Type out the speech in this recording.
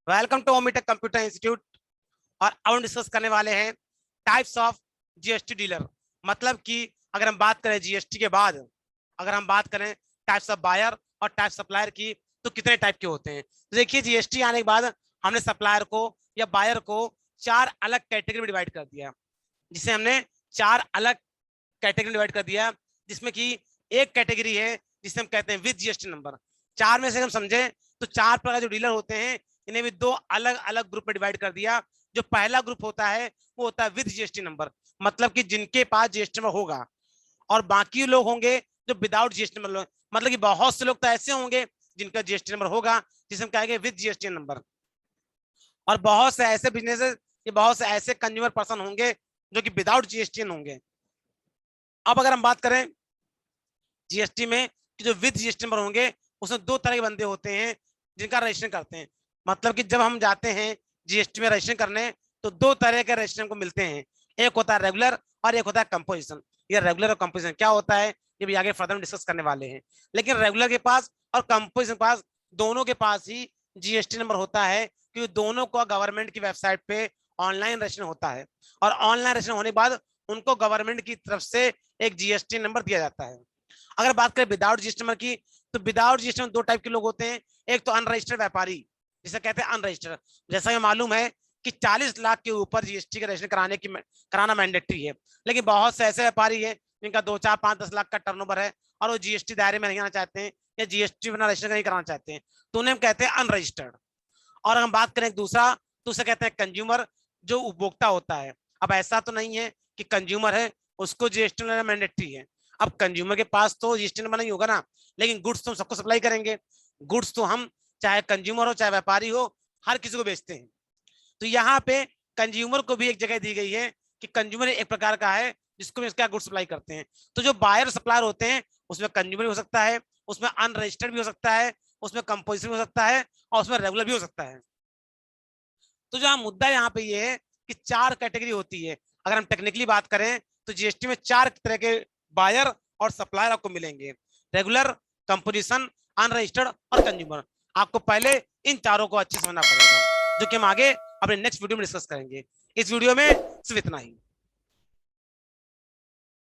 Welcome to Omitech computer institute. और अब हम डिस्कस करने वाले हैं टाइप्स ऑफ जीएसटी डीलर। मतलब कि अगर हम बात करें जीएसटी के बाद, अगर हम बात करें टाइप्स ऑफ बायर और टाइप सप्लायर की, तो कितने टाइप के होते हैं। तो देखिए, जीएसटी आने के बाद हमने सप्लायर को या बायर को चार अलग कैटेगरी में डिवाइड कर दिया, जिसे हमने चार अलग कैटेगरी डिवाइड कर दिया, जिसमें कि एक कैटेगरी है जिसे हम कहते हैं विद जीएसटी नंबर। चार में से हम समझे तो चार प्रकार जो डीलर होते हैं इन्हें भी दो अलग अलग ग्रुप में डिवाइड कर दिया। जो पहला ग्रुप होता है वो होता है विद जीएसटी नंबर, मतलब कि जिनके पास जीएसटी नंबर होगा, और बाकी लोग होंगे जो विदाउट जीएसटी नंबर। मतलब कि बहुत से लोग तो ऐसे होंगे जिनका जीएसटी नंबर होगा, जिसे हम कहेंगे विद जीएसटी नंबर। और बहुत से ऐसे बिजनेस, ये बहुत से ऐसे कंज्यूमर पर्सन होंगे जो कि विदाउट जीएसटी होंगे। अब अगर हम बात करें जीएसटी में कि जो विद जीएसटी नंबर होंगे, उसमें दो तरह के बंदे होते हैं जिनका रजिस्ट्रेशन करते हैं। मतलब कि जब हम जाते हैं जीएसटी में रजिस्ट्रेशन करने, तो दो तरह के रजिस्ट्रेशन को मिलते हैं। एक होता है रेगुलर और एक होता है कंपोजिशन। ये रेगुलर और कंपोजिशन क्या होता है ये भी आगे फर्दर डिस्कस करने वाले हैं। लेकिन रेगुलर के पास और कंपोजिशन के पास, दोनों के पास ही जीएसटी नंबर होता है, क्योंकि दोनों को गवर्नमेंट की वेबसाइट पे ऑनलाइन रजिस्ट्रेशन होता है। और ऑनलाइन रजिस्ट्रेशन होने के बाद उनको गवर्नमेंट की तरफ से एक जीएसटी नंबर दिया जाता है। अगर बात करें विदाउट जीएसटी नंबर की, तो विदाउट जीएसटी में दो टाइप के लोग होते हैं। एक तो अनरजिस्टर्ड व्यापारी, जिसे कहते हैं अनरजिस्टर्ड। जैसा कि मालूम है कि 40 लाख के ऊपर जीएसटी का रजिस्ट्रेशन कराना मैंडेटरी है। लेकिन बहुत से ऐसे व्यापारी हैं जिनका 2, 4, 5, 10 लाख का टर्नओवर है और वो जीएसटी दायरे में नहीं आना चाहते हैं या जीएसटी बिना रजिस्ट्रेशन नहीं कराना चाहते हैं, तो उन्हें हम कहते हैं अनरजिस्टर्ड। और हम बात करें दूसरा, तो उसे कहते हैं कंज्यूमर, जो उपभोक्ता होता है। अब ऐसा तो नहीं है कि कंज्यूमर है उसको जीएसटी लेना मैंडेटरी है। अब कंज्यूमर के पास तो जीएसटी नंबर नहीं होगा ना, लेकिन गुड्स तो हम सबको सप्लाई करेंगे। गुड्स तो हम, चाहे कंज्यूमर हो चाहे व्यापारी हो, हर किसी को बेचते हैं। तो यहाँ पे कंज्यूमर को भी एक जगह दी गई है कि कंज्यूमर एक प्रकार का है जिसको इसका गुड सप्लाई करते हैं। तो जो बायर सप्लायर होते हैं उसमें कंज्यूमर भी हो सकता है, उसमें अनरजिस्टर्ड भी हो सकता है, उसमें कंपोजिशन भी हो सकता है, और उसमें रेगुलर भी हो सकता है। तो जो मुद्दा यहाँ पे ये है कि चार कैटेगरी होती है। अगर हम टेक्निकली बात करें तो जीएसटी में चार तरह के बायर और सप्लायर आपको मिलेंगे: रेगुलर, कंपोजिशन, अनरजिस्टर्ड और कंज्यूमर। आपको पहले इन चारों को अच्छे से समझना पड़ेगा, जो कि हम आगे अपने नेक्स्ट वीडियो में डिस्कस करेंगे। इस वीडियो में सिर्फ इतना ही।